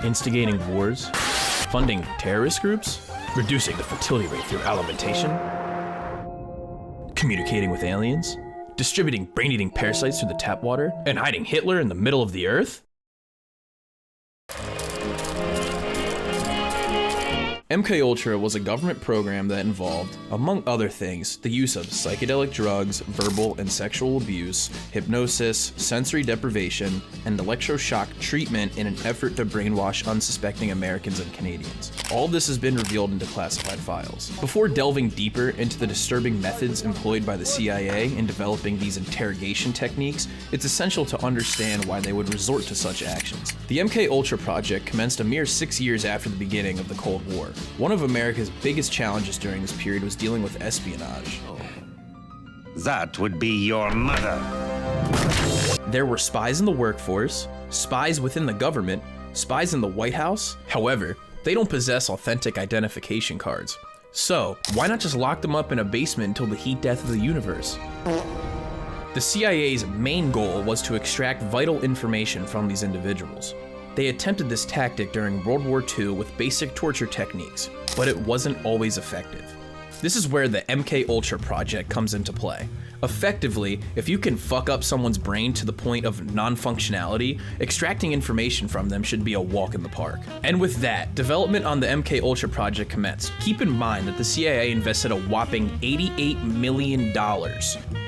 instigating wars, funding terrorist groups, reducing the fertility rate through alimentation, communicating with aliens, distributing brain-eating parasites through the tap water, and hiding Hitler in the middle of the earth? MKULTRA was a government program that involved, among other things, the use of psychedelic drugs, verbal and sexual abuse, hypnosis, sensory deprivation, and electroshock treatment in an effort to brainwash unsuspecting Americans and Canadians. All of this has been revealed into classified files. Before delving deeper into the disturbing methods employed by the CIA in developing these interrogation techniques, it's essential to understand why they would resort to such actions. The MKULTRA project commenced a mere 6 years after the beginning of the Cold War. One of America's biggest challenges during this period was dealing with espionage. That would be your mother. There were spies in the workforce, spies within the government, spies in the White House. However, they don't possess authentic identification cards. So, why not just lock them up in a basement until the heat death of the universe? The CIA's main goal was to extract vital information from these individuals. They attempted this tactic during World War II with basic torture techniques, but it wasn't always effective. This is where the MKULTRA project comes into play. Effectively, if you can fuck up someone's brain to the point of non-functionality, extracting information from them should be a walk in the park. And with that, development on the MKULTRA project commenced. Keep in mind that the CIA invested a whopping $88 million.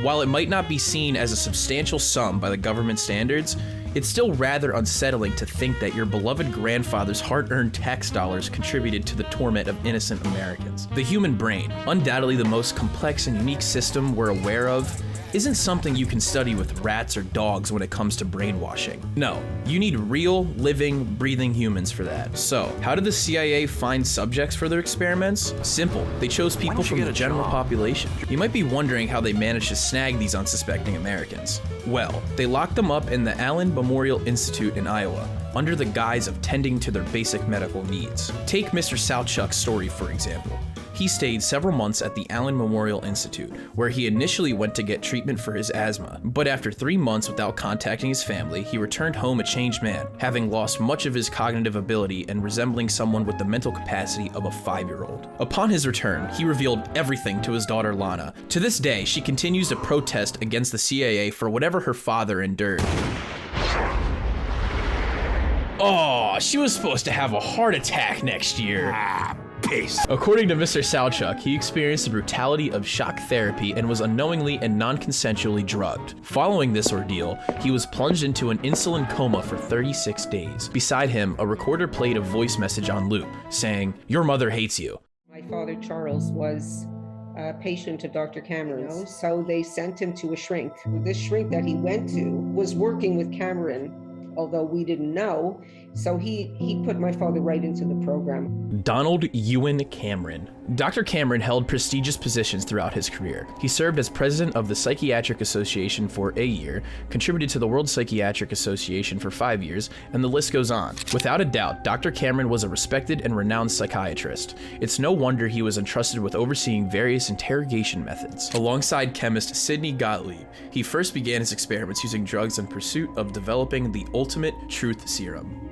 While it might not be seen as a substantial sum by the government standards, it's still rather unsettling to think that your beloved grandfather's hard-earned tax dollars contributed to the torment of innocent Americans. The human brain, undoubtedly the most complex and unique system we're aware of, isn't something you can study with rats or dogs when it comes to brainwashing. No, you need real, living, breathing humans for that. So, how did the CIA find subjects for their experiments? Simple, they chose people from the general population. You might be wondering how they managed to snag these unsuspecting Americans. Well, they locked them up in the Allen Memorial Institute in Iowa, under the guise of tending to their basic medical needs. Take Mr. Salchuk's story, for example. He stayed several months at the Allen Memorial Institute, where he initially went to get treatment for his asthma. But after 3 months without contacting his family, he returned home a changed man, having lost much of his cognitive ability and resembling someone with the mental capacity of a 5-year-old. Upon his return, he revealed everything to his daughter Lana. To this day, she continues to protest against the CIA for whatever her father endured. Oh, she was supposed to have a heart attack next year. According to Mr. Salchuk, he experienced the brutality of shock therapy and was unknowingly and non-consensually drugged. Following this ordeal, he was plunged into an insulin coma for 36 days. Beside him, a recorder played a voice message on loop, saying, "Your mother hates you." My father, Charles, was a patient of Dr. Cameron's, so they sent him to a shrink. This shrink that he went to was working with Cameron, although we didn't know. So he put my father right into the program. Donald Ewan Cameron. Dr. Cameron held prestigious positions throughout his career. He served as president of the Psychiatric Association for a year, contributed to the World Psychiatric Association for 5 years, and the list goes on. Without a doubt, Dr. Cameron was a respected and renowned psychiatrist. It's no wonder he was entrusted with overseeing various interrogation methods. Alongside chemist Sidney Gottlieb, he first began his experiments using drugs in pursuit of developing the ultimate truth serum.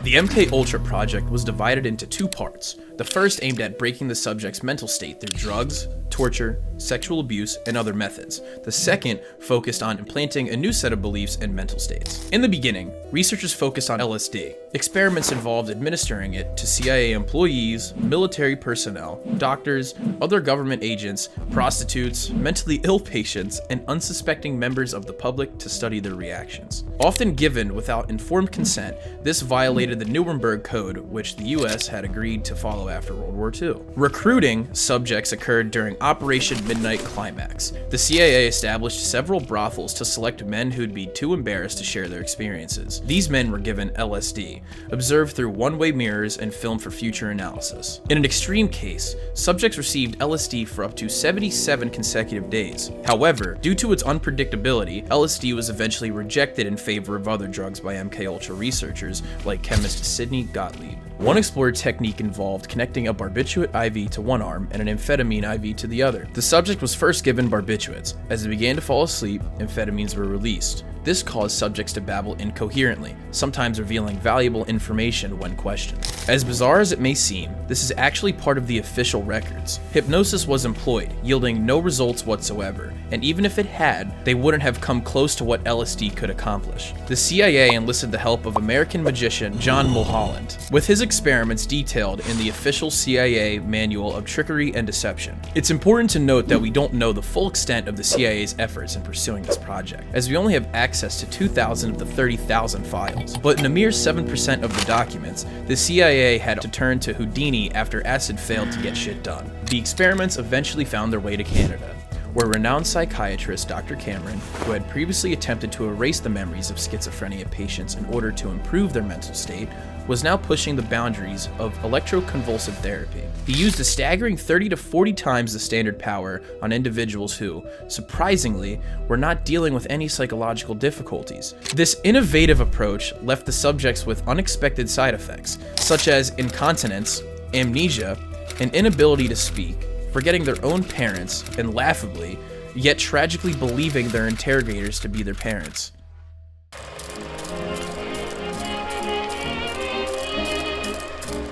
The MKULTRA project was divided into 2 parts. The first aimed at breaking the subject's mental state through drugs, torture, sexual abuse, and other methods. The second focused on implanting a new set of beliefs and mental states. In the beginning, researchers focused on LSD. Experiments involved administering it to CIA employees, military personnel, doctors, other government agents, prostitutes, mentally ill patients, and unsuspecting members of the public to study their reactions. Often given without informed consent, this violated the Nuremberg Code, which the US had agreed to follow after World War II. Recruiting subjects occurred during Operation Midnight Climax. The CIA established several brothels to select men who'd be too embarrassed to share their experiences. These men were given LSD, observed through one-way mirrors, and filmed for future analysis. In an extreme case, subjects received LSD for up to 77 consecutive days. However, due to its unpredictability, LSD was eventually rejected in favor of other drugs by MKULTRA researchers like chemist Sidney Gottlieb. One explored technique involved connecting a barbiturate IV to one arm and an amphetamine IV to the other. The subject was first given barbiturates. As they began to fall asleep, amphetamines were released. This caused subjects to babble incoherently, sometimes revealing valuable information when questioned. As bizarre as it may seem, this is actually part of the official records. Hypnosis was employed, yielding no results whatsoever, and even if it had, they wouldn't have come close to what LSD could accomplish. The CIA enlisted the help of American magician John Mulholland, with his experiments detailed in the official CIA Manual of Trickery and Deception. It's important to note that we don't know the full extent of the CIA's efforts in pursuing this project, as we only have access to 2,000 of the 30,000 files. But in a mere 7% of the documents, the CIA had to turn to Houdini after acid failed to get shit done. The experiments eventually found their way to Canada, where renowned psychiatrist Dr. Cameron, who had previously attempted to erase the memories of schizophrenia patients in order to improve their mental state, was now pushing the boundaries of electroconvulsive therapy. He used a staggering 30 to 40 times the standard power on individuals who, surprisingly, were not dealing with any psychological difficulties. This innovative approach left the subjects with unexpected side effects, such as incontinence, amnesia, and inability to speak, forgetting their own parents, and laughably, yet tragically believing their interrogators to be their parents.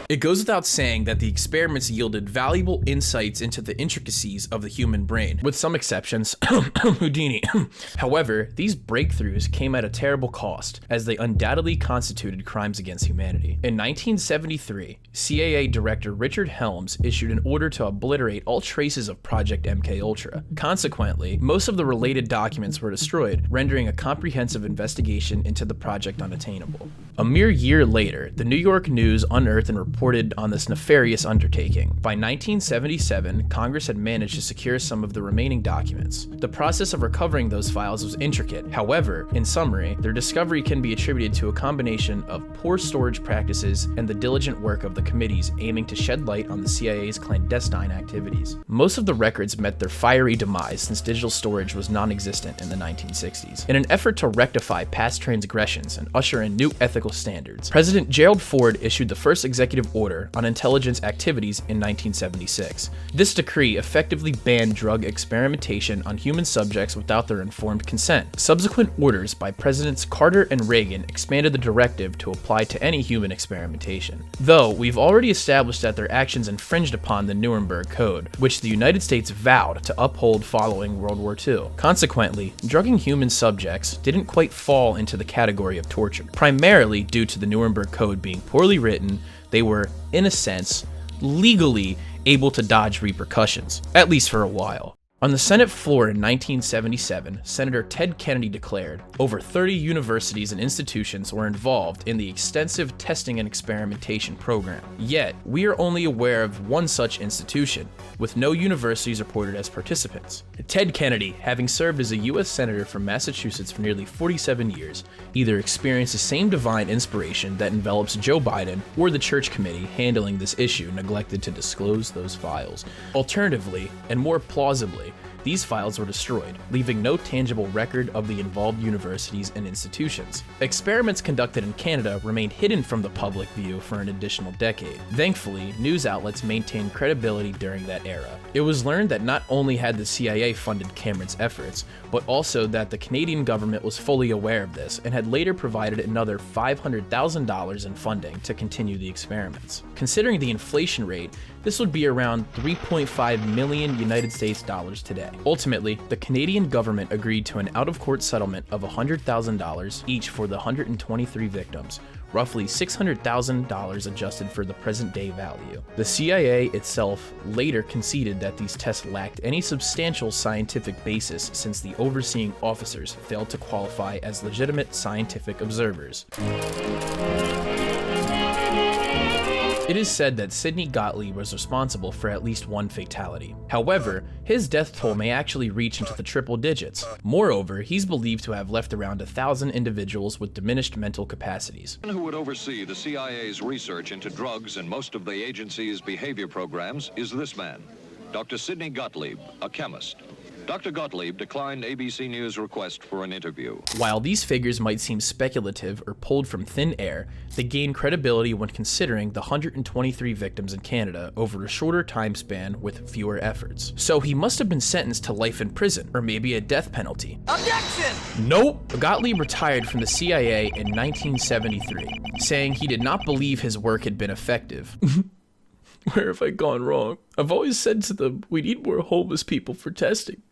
It goes without saying that the experiments yielded valuable insights into the intricacies of the human brain, with some exceptions, Houdini. However, these breakthroughs came at a terrible cost, as they undoubtedly constituted crimes against humanity. In 1973, CIA Director Richard Helms issued an order to obliterate all traces of Project MKUltra. Consequently, most of the related documents were destroyed, rendering a comprehensive investigation into the project unattainable. A mere year later, the New York News unearthed and reported on this nefarious undertaking. By 1977, Congress had managed to secure some of the remaining documents. The process of recovering those files was intricate. However, in summary, their discovery can be attributed to a combination of poor storage practices and the diligent work of the committees aiming to shed light on the CIA's clandestine activities. Most of the records met their fiery demise since digital storage was non-existent in the 1960s. In an effort to rectify past transgressions and usher in new ethical standards, President Gerald Ford issued the first executive order on intelligence activities in 1976. This decree effectively banned drug experimentation on human subjects without their informed consent. Subsequent orders by Presidents Carter and Reagan expanded the directive to apply to any human experimentation. Though we've already established that their actions infringed upon the Nuremberg Code, which the United States vowed to uphold following World War II. Consequently, drugging human subjects didn't quite fall into the category of torture, primarily due to the Nuremberg Code being poorly written. They were, in a sense, legally able to dodge repercussions, at least for a while. On the Senate floor in 1977, Senator Ted Kennedy declared, over 30 universities and institutions were involved in the extensive testing and experimentation program. Yet, we are only aware of one such institution, with no universities reported as participants. Ted Kennedy, having served as a U.S. Senator from Massachusetts for nearly 47 years, either experienced the same divine inspiration that envelops Joe Biden, or the Church Committee handling this issue neglected to disclose those files. Alternatively, and more plausibly, these files were destroyed, leaving no tangible record of the involved universities and institutions. Experiments conducted in Canada remained hidden from the public view for an additional decade. Thankfully, news outlets maintained credibility during that era. It was learned that not only had the CIA funded Cameron's efforts, but also that the Canadian government was fully aware of this and had later provided another $500,000 in funding to continue the experiments. Considering the inflation rate, this would be around 3.5 million United States dollars today. Ultimately, the Canadian government agreed to an out-of-court settlement of $100,000 each for the 123 victims, roughly $600,000 adjusted for the present-day value. The CIA itself later conceded that these tests lacked any substantial scientific basis since the overseeing officers failed to qualify as legitimate scientific observers. It is said that Sidney Gottlieb was responsible for at least one fatality. However, his death toll may actually reach into the triple digits. Moreover, he's believed to have left around 1,000 individuals with diminished mental capacities. Who would oversee the CIA's research into drugs and most of the agency's behavior programs is this man, Dr. Sidney Gottlieb, a chemist. Dr. Gottlieb declined ABC News' request for an interview. While these figures might seem speculative or pulled from thin air, they gain credibility when considering the 123 victims in Canada over a shorter time span with fewer efforts. So he must have been sentenced to life in prison, or maybe a death penalty. Objection! Nope! Gottlieb retired from the CIA in 1973, saying he did not believe his work had been effective. Where have I gone wrong? I've always said to them, we need more homeless people for testing.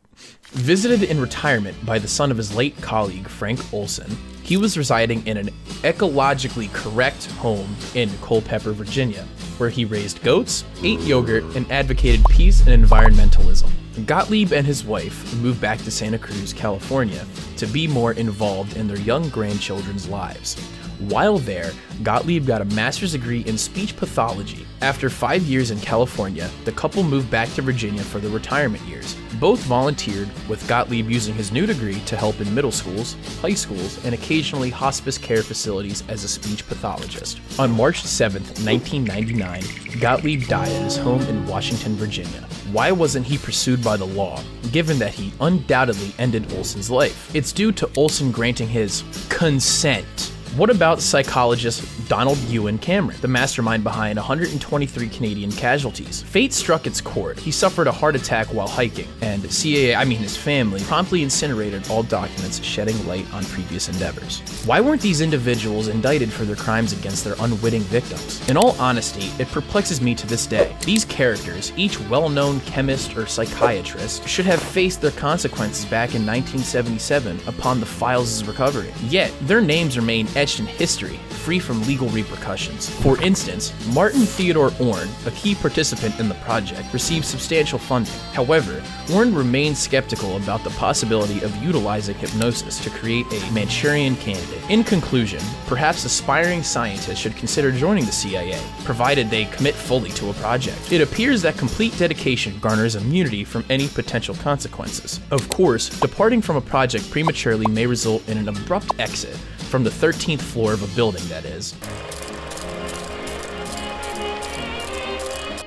Visited in retirement by the son of his late colleague, Frank Olson, he was residing in an ecologically correct home in Culpeper, Virginia, where he raised goats, ate yogurt, and advocated peace and environmentalism. Gottlieb and his wife moved back to Santa Cruz, California, to be more involved in their young grandchildren's lives. While there, Gottlieb got a master's degree in speech pathology. After 5 years in California, the couple moved back to Virginia for their retirement years. Both volunteered, with Gottlieb using his new degree to help in middle schools, high schools, and occasionally hospice care facilities as a speech pathologist. On March 7, 1999, Gottlieb died at his home in Washington, Virginia. Why wasn't he pursued by the law, given that he undoubtedly ended Olson's life? It's due to Olson granting his consent. What about psychologist Donald Ewan Cameron, the mastermind behind 123 Canadian casualties? Fate struck its chord. He suffered a heart attack while hiking, and his family, promptly incinerated all documents, shedding light on previous endeavors. Why weren't these individuals indicted for their crimes against their unwitting victims? In all honesty, it perplexes me to this day. These characters, each well-known chemist or psychiatrist, should have faced their consequences back in 1977 upon the files' recovery. Yet, their names remain etched in history, free from legal repercussions. For instance, Martin Theodore Orn, a key participant in the project, received substantial funding. However, Orn remained skeptical about the possibility of utilizing hypnosis to create a Manchurian candidate. In conclusion, perhaps aspiring scientists should consider joining the CIA, provided they commit fully to a project. It appears that complete dedication garners immunity from any potential consequences. Of course, departing from a project prematurely may result in an abrupt exit from the 13th floor of a building, that is.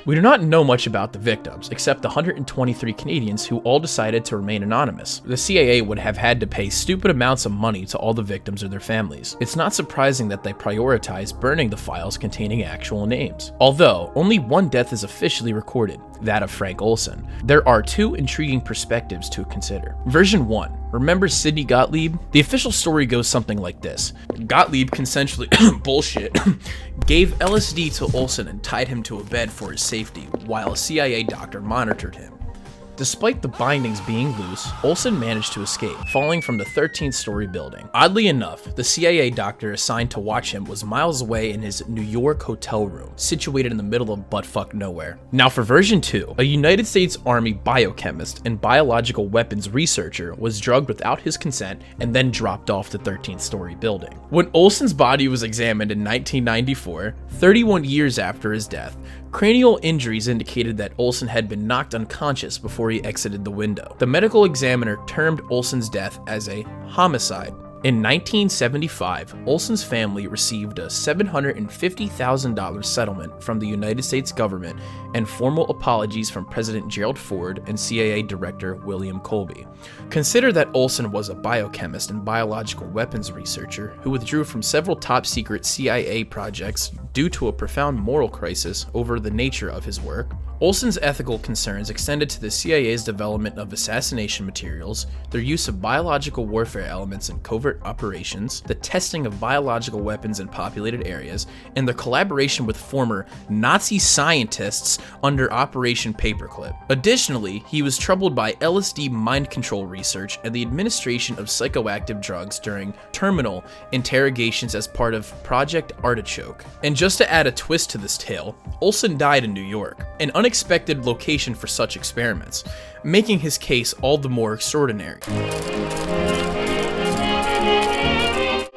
We do not know much about the victims, except the 123 Canadians who all decided to remain anonymous. The CIA would have had to pay stupid amounts of money to all the victims or their families. It's not surprising that they prioritized burning the files containing actual names. Although, only one death is officially recorded, that of Frank Olson. There are two intriguing perspectives to consider. Version 1. Remember Sidney Gottlieb? The official story goes something like this. Gottlieb consensually bullshit gave LSD to Olson and tied him to a bed for his safety, while a CIA doctor monitored him. Despite the bindings being loose, Olson managed to escape, falling from the 13th story building. Oddly enough, the CIA doctor assigned to watch him was miles away in his New York hotel room, situated in the middle of buttfuck nowhere. Now for version 2, a United States Army biochemist and biological weapons researcher was drugged without his consent and then dropped off the 13th story building. When Olson's body was examined in 1994, 31 years after his death, cranial injuries indicated that Olson had been knocked unconscious before he exited the window. The medical examiner termed Olson's death as a homicide. In 1975, Olson's family received a $750,000 settlement from the United States government and formal apologies from President Gerald Ford and CIA Director William Colby. Consider that Olson was a biochemist and biological weapons researcher who withdrew from several top-secret CIA projects due to a profound moral crisis over the nature of his work. Olson's ethical concerns extended to the CIA's development of assassination materials, their use of biological warfare elements in covert operations, the testing of biological weapons in populated areas, and the collaboration with former Nazi scientists under Operation Paperclip. Additionally, he was troubled by LSD mind control research and the administration of psychoactive drugs during terminal interrogations as part of Project Artichoke. And just to add a twist to this tale, Olson died in New York, an unexpected location for such experiments, making his case all the more extraordinary.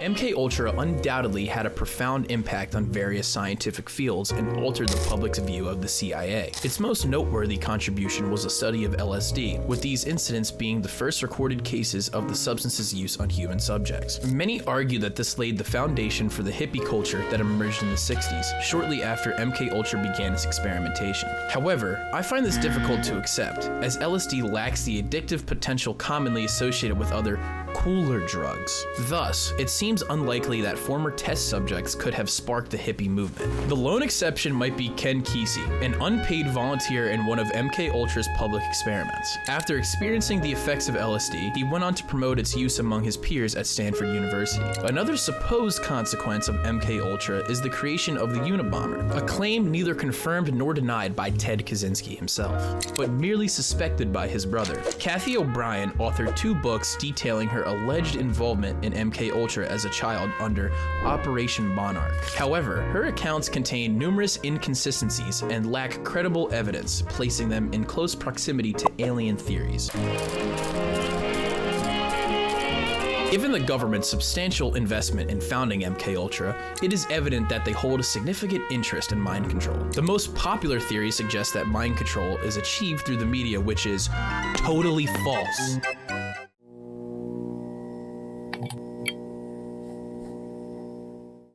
MK MKUltra undoubtedly had a profound impact on various scientific fields and altered the public's view of the CIA. Its most noteworthy contribution was a study of LSD, with these incidents being the first recorded cases of the substance's use on human subjects. Many argue that this laid the foundation for the hippie culture that emerged in the 60s, shortly after MKUltra began its experimentation. However, I find this difficult to accept, as LSD lacks the addictive potential commonly associated with other cooler drugs. Thus, it seems unlikely that former test subjects could have sparked the hippie movement. The lone exception might be Ken Kesey, an unpaid volunteer in one of MKUltra's public experiments. After experiencing the effects of LSD, he went on to promote its use among his peers at Stanford University. Another supposed consequence of MKUltra is the creation of the unabomber, a claim neither confirmed nor denied by Ted Kaczynski himself, but merely suspected by his brother. Kathy O'Brien authored 2 books detailing her alleged involvement in MKUltra as a child under Operation Monarch. However, her accounts contain numerous inconsistencies and lack credible evidence, placing them in close proximity to alien theories. Given the government's substantial investment in founding MKUltra, it is evident that they hold a significant interest in mind control. The most popular theory suggests that mind control is achieved through the media, which is totally false.